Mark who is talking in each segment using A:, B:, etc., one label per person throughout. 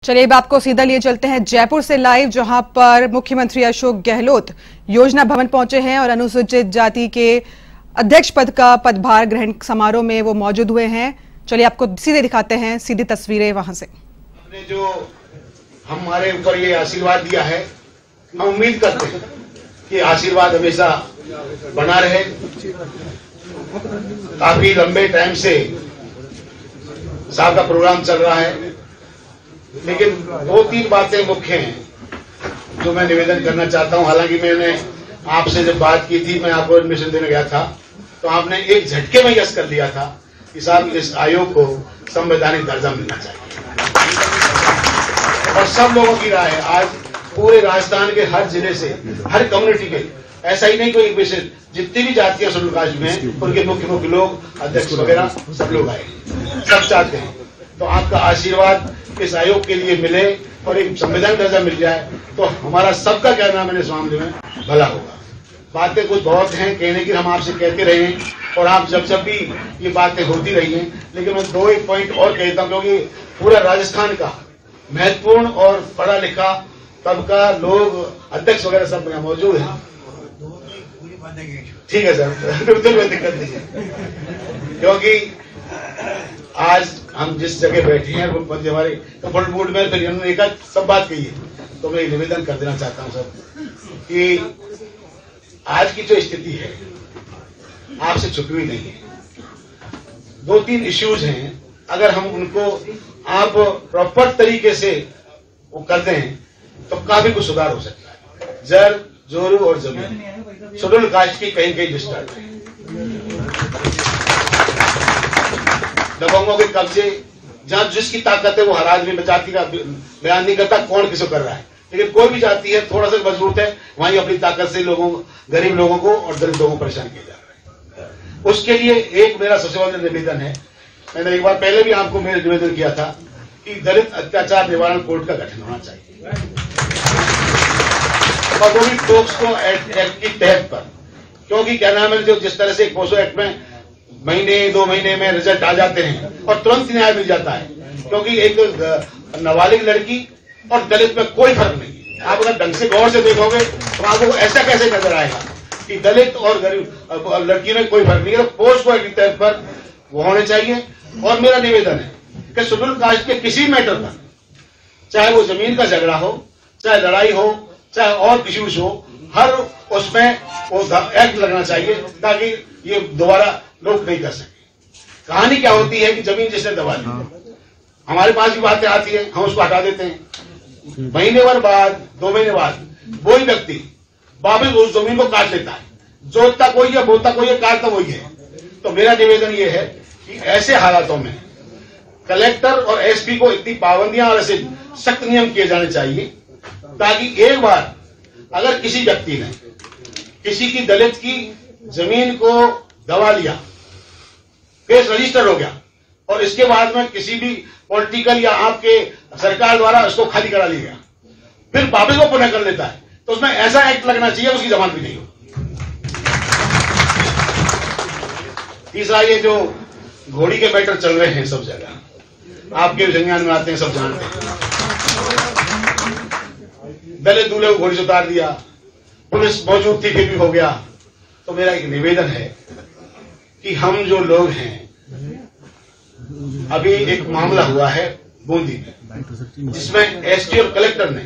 A: चलिए अब आपको सीधा लिए चलते हैं जयपुर से लाइव, जहां पर मुख्यमंत्री अशोक गहलोत योजना भवन पहुंचे हैं और अनुसूचित जाति के अध्यक्ष पद का पदभार ग्रहण समारोह में वो मौजूद हुए हैं। चलिए आपको सीधे दिखाते हैं सीधी तस्वीरें वहां से।
B: आपने जो हमारे ऊपर ये आशीर्वाद दिया है, हम उम्मीद करते हैं कि आशीर्वाद हमेशा बना रहे। काफी लंबे टाइम से साहब का प्रोग्राम चल रहा है, लेकिन 2-3 बातें मुख्य हैं जो मैं निवेदन करना चाहता हूं। हालांकि मैंने आपसे जब बात की थी, मैं आपको एडमिशन देने गया था, तो आपने एक झटके में यस कर दिया था कि साहब इस आयोग को संवैधानिक दर्जा मिलना चाहिए। और सब लोगों की राय है, आज पूरे राजस्थान के हर जिले से, हर कम्युनिटी के, ऐसा ही नहीं कोई विशेष, जितनी भी जातियां शेड्यूल कास्ट में, उनके मुख्य लोग, अध्यक्ष वगैरह सब लोग आए, सब चाहते हैं। तो आपका आशीर्वाद इस आयोग के लिए मिले और एक संविधान दर्जा मिल जाए तो हमारा सबका क्या नाम है इस मामले में भला होगा। बातें कुछ बहुत हैं कहने की, हम आपसे कहते रहे हैं और आप जब भी ये बातें होती रही हैं, लेकिन मैं 2-1 पॉइंट और कहता हूँ, क्योंकि पूरा राजस्थान का महत्वपूर्ण और पढ़ा लिखा तबका, लोग, अध्यक्ष वगैरह सब यहाँ मौजूद है। ठीक है सर, बिल्कुल कोई दिक्कत नहीं है, क्योंकि आज हम जिस जगह बैठे हैं मुख्यमंत्री हमारे कंफर्ट मूड में, फिर इन्होंने एक सब बात कही है, तो मैं निवेदन कर देना चाहता हूं सर कि आज की जो स्थिति है आपसे छुपी हुई नहीं है। 2-3 इश्यूज हैं, अगर हम उनको आप प्रॉपर तरीके से वो कर दें तो काफी कुछ सुधार हो सकता है। जर, जोरू और जमीन, शेड्यूल कास्ट की कहीं डिस्टर्ब है। दबंगों के कब्जे, जहां जिसकी ताकत है वो हर आदमी जाति का बयान नहीं करता कौन किसको कर रहा है, लेकिन कोई भी जाति है थोड़ा सा मजबूत है, वहीं अपनी ताकत से लोगों, गरीब लोगों को और दलित लोगों को परेशान किया जा रहा है। उसके लिए एक मेरा सबसे बड़ा निवेदन है, मैंने एक बार पहले भी आपको मेरे निवेदन किया था कि दलित अत्याचार निवारण कोर्ट का गठन होना चाहिए, और वो भी पोक्सो एक्ट के तहत पर, क्योंकि क्या नाम है, जो जिस तरह से पोक्सो एक्ट में महीने 2 महीने में रिजल्ट आ जाते हैं और तुरंत न्याय मिल जाता है, क्योंकि एक नाबालिग लड़की और दलित में कोई फर्क नहीं। आप अगर ढंग से गौर से देखोगे तो आपको ऐसा कैसे नजर आएगा कि दलित और गरीब लड़की में कोई फर्क नहीं है। पोस्ट को एक तहत पर वो होने चाहिए। और मेरा निवेदन है कि शेड्यूल कास्ट के किसी मैटर पर, चाहे वो जमीन का झगड़ा हो, चाहे लड़ाई हो, चाहे और इश्यूज हो, हर उसमें वो एक्ट लगना चाहिए ताकि ये दोबारा लोग नहीं कर सके। कहानी क्या होती है कि जमीन जिसने दबा ली, हमारे पास भी बातें आती है, हम उसको हटा देते हैं, महीने भर बाद, 2 महीने बाद वही व्यक्ति वापस उस जमीन को काट लेता है। जोतता कोई है, बोता कोई है, काटता वही है। तो मेरा निवेदन ये है कि ऐसे हालातों में कलेक्टर और एसपी को इतनी पाबंदियां और ऐसे सख्त नियम किए जाने चाहिए ताकि एक बार अगर किसी व्यक्ति ने किसी की दलित की जमीन को दबा लिया, केस रजिस्टर हो गया और इसके बाद में किसी भी पॉलिटिकल या आपके सरकार द्वारा उसको खाली करा लिया गया, फिर वापस वो पुनः कर लेता है, तो उसमें ऐसा एक्ट लगना चाहिए उसकी जमानत भी नहीं हो। तीसरा, ये जो घोड़ी के मैटर चल रहे हैं सब जगह, आपके संज्ञान में आते हैं, सब जानते हैं। दलित दूल्हे को घोड़ी से उतार दिया, पुलिस मौजूद थी फिर भी हो गया। तो मेरा एक निवेदन है कि हम जो लोग हैं, अभी एक मामला हुआ है बूंदी में जिसमें एसपी और कलेक्टर ने,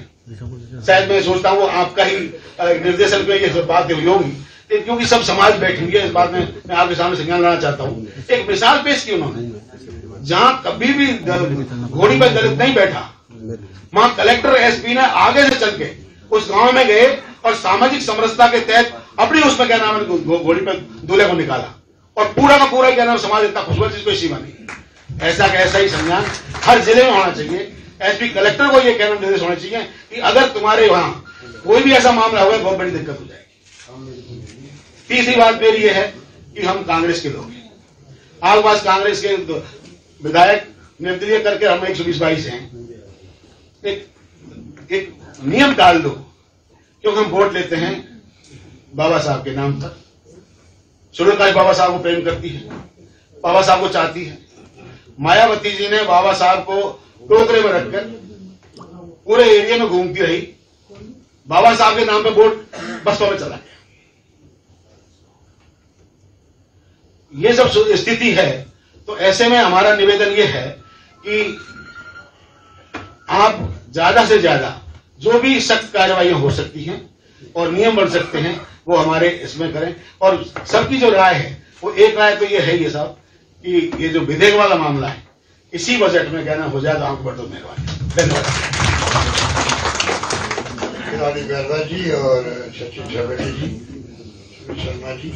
B: शायद मैं सोचता हूं वो आपका ही निर्देशन में ये बात हुई होगी, क्योंकि सब समाज बैठी हुई है, इस बात में मैं आपके सामने संज्ञान लाना चाहता हूं। एक मिसाल पेश की उन्होंने, जहां कभी भी घोड़ी पर दलित नहीं बैठा, वहां कलेक्टर एसपी ने आगे से चल के उस गांव में गए और सामाजिक समरसता के तहत अपनी उसमें क्या नाम है घोड़ी पर दूल्हे को निकाला, और पूरा का पूरा क्या नाम समाज इतना खुश हुआ जिसको सीमा नहीं। ऐसा का ऐसा ही संज्ञान हर जिले में होना चाहिए। एसपी कलेक्टर को यह कहना निर्देश होना चाहिए कि अगर तुम्हारे वहां कोई भी ऐसा मामला हुआ बहुत बड़ी दिक्कत हो जाएगी। तीसरी बात मेरी यह है कि हम कांग्रेस के लोग हैं, आपके पास कांग्रेस के विधायक निर्दलीय करके हम 120-22 हैं, एक नियम डाल दो, क्योंकि हम वोट लेते हैं बाबा साहब के नाम पर। शेड्यूल कास्ट बाबा साहब को प्रेम करती है, बाबा साहब को चाहती है। मायावती जी ने बाबा साहब को टोकरे में रखकर पूरे एरिया में घूमती रही, बाबा साहब के नाम पे वोट बसपा में चला गया। ये सब स्थिति है। तो ऐसे में हमारा निवेदन ये है कि आप ज्यादा से ज्यादा जो भी सख्त कार्रवाइयां हो सकती हैं और नियम बन सकते हैं वो हमारे इसमें करें। और सबकी जो राय है वो एक राय तो ये है ये साहब कि ये जो विधेयक वाला मामला है इसी बजट में कहना हो जाए तो आपको बड़ा मेहरबानी। धन्यवाद।
C: गहलवा जी और सचिन छबेड़ी जी, शर्मा जी,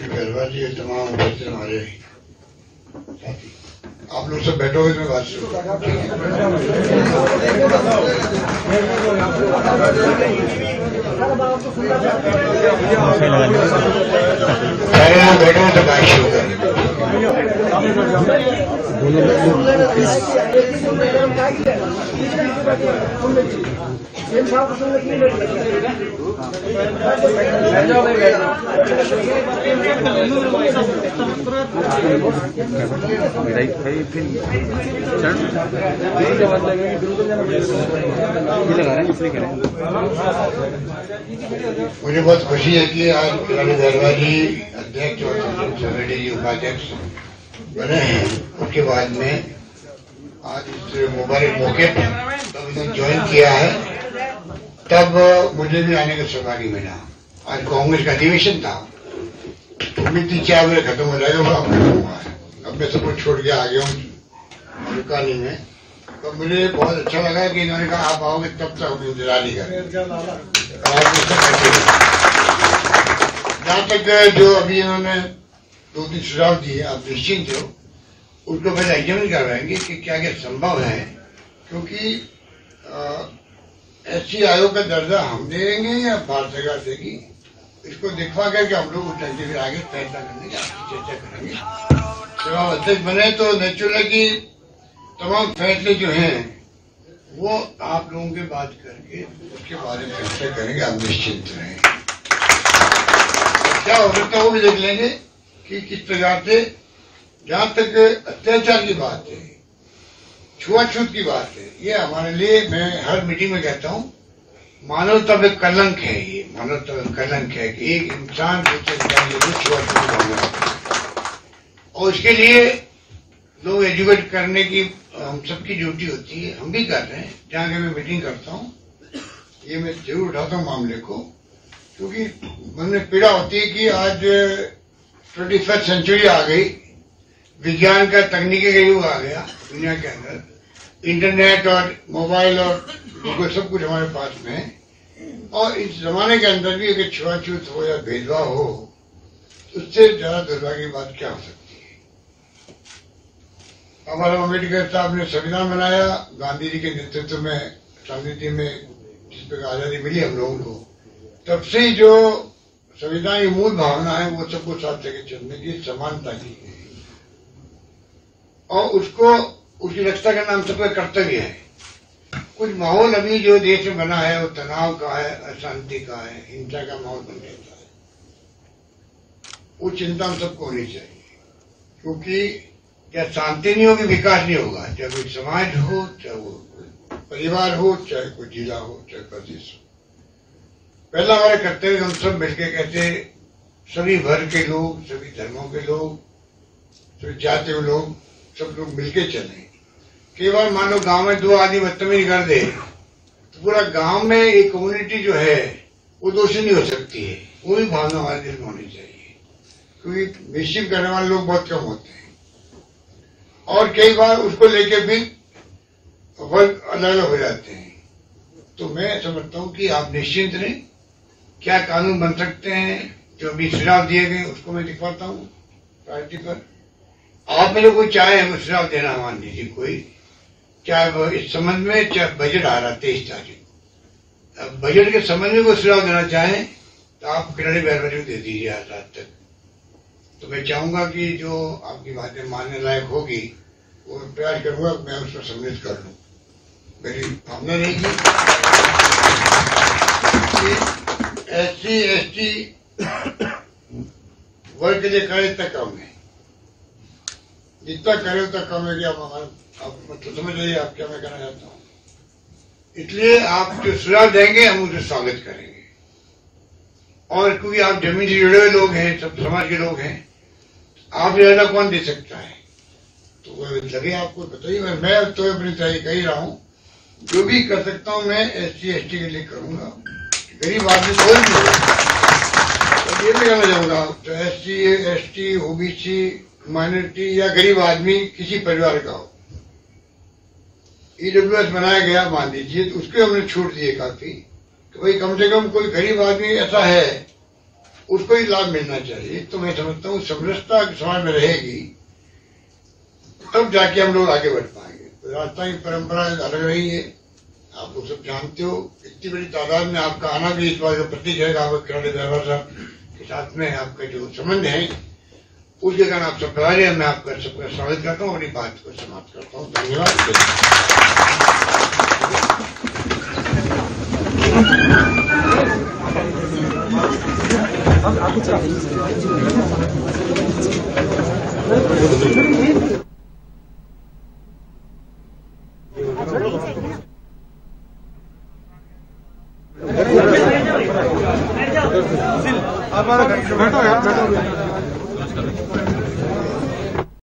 C: गहलवा जी, तमाम उपस्थित हमारे साथी, आप लोग सब बैठोगे तो मैं बात शुरू बैठो तो बात शुरू मुझे बहुत खुशी है कि आज किरण गहलवा जी अध्यक्ष और सचिन छबेड़ी जी उपाध्यक्ष बने हैं। उसके बाद में आज इस मुबारक मौके पर जब इन्होंने ज्वाइन किया है तब मुझे भी आने का सौभाग्य मिला। आज कांग्रेस का अधिवेशन था, उम्मीद थी 4 बजे खत्म हो जाएगा, वो खत्म हुआ है। अब मैं सब कुछ छोड़ के आ गया हूँ रुकानी में। तो मुझे बहुत अच्छा लगा कि इन्होंने कहा आप आओगे तब तक हम इंतजार नहीं करेंगे। जहाँ तक जो अभी इन्होंने 2-3 सुझाव दिए, आप निश्चिंत हो, उसको पहले एग्जामिन करवाएंगे कि क्या क्या संभव है, क्योंकि ऐसी आयोग का दर्जा हम देंगे या भारत सरकार देगी, इसको दिखवा करके हम लोग उस फिर आगे फैसला करने की आपकी चर्चा करेंगे। जब आप अध्यक्ष बने तो नेचुरल है कि तमाम फैसले जो हैं वो आप लोगों के बात करके उसके बारे में फैसला करेंगे। आप निश्चिंत रहें। क्या हो सकता है वो भी देख लेंगे कि किस प्रकार से, जहां तक अत्याचार की बात है, छुआछूत की बात है, ये हमारे लिए, मैं हर मीटिंग में कहता हूँ, मानवता में कलंक है। ये मानवता में कलंक है कि एक इंसान छुआछूत, और इसके लिए लोग एजुकेट करने की हम सबकी ड्यूटी होती है, हम भी कर रहे हैं। जहाँ के मैं मीटिंग करता हूँ ये मैं जरूर उठाता हूँ मामले को, क्योंकि मन में पीड़ा होती है कि आज 21वीं सेंचुरी आ गई, विज्ञान का तकनीकी का युग आ गया दुनिया के अंदर, इंटरनेट और मोबाइल और गूगल सब कुछ हमारे पास में है, और इस जमाने के अंदर भी अगर छुआछूत हो या भेदभाव हो, उससे ज्यादा दुर्भाग्य की बात क्या हो सकती है। हमारा अम्बेडकर साहब ने संविधान बनाया, गांधी जी के नेतृत्व में राजनीति में जिस प्रकार आजादी मिली हम लोगों को, तब से जो संविधान की मूल भावना है वो सबको साथ लेकर चलने की, समानता की, और उसको, उसकी रक्षा करना हम सबका कर्तव्य है। कुछ माहौल अभी जो देश में बना है वो तनाव का है, अशांति का है, हिंसा का माहौल बन जाता है, वो चिंता हम सबको होनी चाहिए, क्योंकि क्या शांति नहीं होगी विकास नहीं होगा। चाहे कोई समाज हो, चाहे वो परिवार हो, चाहे कोई जिला हो, चाहे प्रदेश हो। पहला हमारा कर्तव्य हम सब मिलकर कहते, सभी वर्ग के लोग, सभी धर्मों के लोग, सभी जाति के लोग, सब लोग मिलके चलें। कई बार मान लो गांव में 2 आदमी बदतमीजी कर दे तो पूरा गांव में एक कम्युनिटी जो है वो दोषी नहीं हो सकती है। वो भी भावना हमारे दिल में होनी चाहिए, क्योंकि मिसचिफ करने वाले लोग बहुत कम होते हैं, और कई बार उसको लेके भी वर्ग अलग अलग हो जाते हैं। तो मैं समझता हूँ कि आप निश्चिंत रहें, क्या कानून बन सकते हैं, जो अभी सुझाव दिए गए उसको मैं दिखवाता हूँ पार्टी पर। आप मेरे कोई चाहे हमें सुझाव देना, मान लीजिए कोई, चाहे इस संबंध में, चाहे बजट आ रहा 23 तारीख, बजट के संबंध में कोई सुझाव देना चाहें तो आप किरण गहलवा को दे दीजिए आज रात तक। तो मैं चाहूंगा कि जो आपकी बातें मानने लायक होगी वो प्रयास करूंगा मैं उसको सम्मिलित कर लूं। मेरी भावना रहेगी कि SC/ST वर्ग के लिए करे इतना कम है, जितना करे उतना कम है। कि आप मतलब समझ रही आप क्या मैं कहना चाहता हूँ। इसलिए आप जो सुझाव देंगे हम उसे स्वागत करेंगे। और क्योंकि आप जमीन से जुड़े हुए लोग हैं, सब समाज के लोग हैं, आप ज्यादा कौन दे सकता है, तो लगे आपको बताइए। मैं तो अपनी तैयारी कर ही रहा हूँ, जो भी कर सकता हूँ मैं SC ST के लिए करूंगा। गरीब आदमी कोई भी हो, तो ये भी कहना चाहूंगा, तो SC ST OBC माइनॉरिटी या गरीब आदमी किसी परिवार का हो, EWS बनाया गया मान लीजिए, तो उसके हमने छूट दिए काफी, कि भाई कम से कम कोई गरीब आदमी ऐसा है उसको ही लाभ मिलना चाहिए। तो मैं समझता हूँ समरसता समाज में रहेगी तब जाके हम लोग आगे बढ़ पाएंगे। तो राजस्थान की परंपरा अलग रही है, आप लोग सब जानते हो। इतनी बड़ी तादाद में आपका आना भी इस बात का प्रतीक है, आपके खिलाड़ी ड्राइवर साहब के साथ में आपका जो संबंध है उसके कारण आप सब पधारे। मैं आपका सबका स्वागत करता हूँ, अपनी बात को समाप्त करता हूँ। धन्यवाद।
D: बैठो यार, बैठो।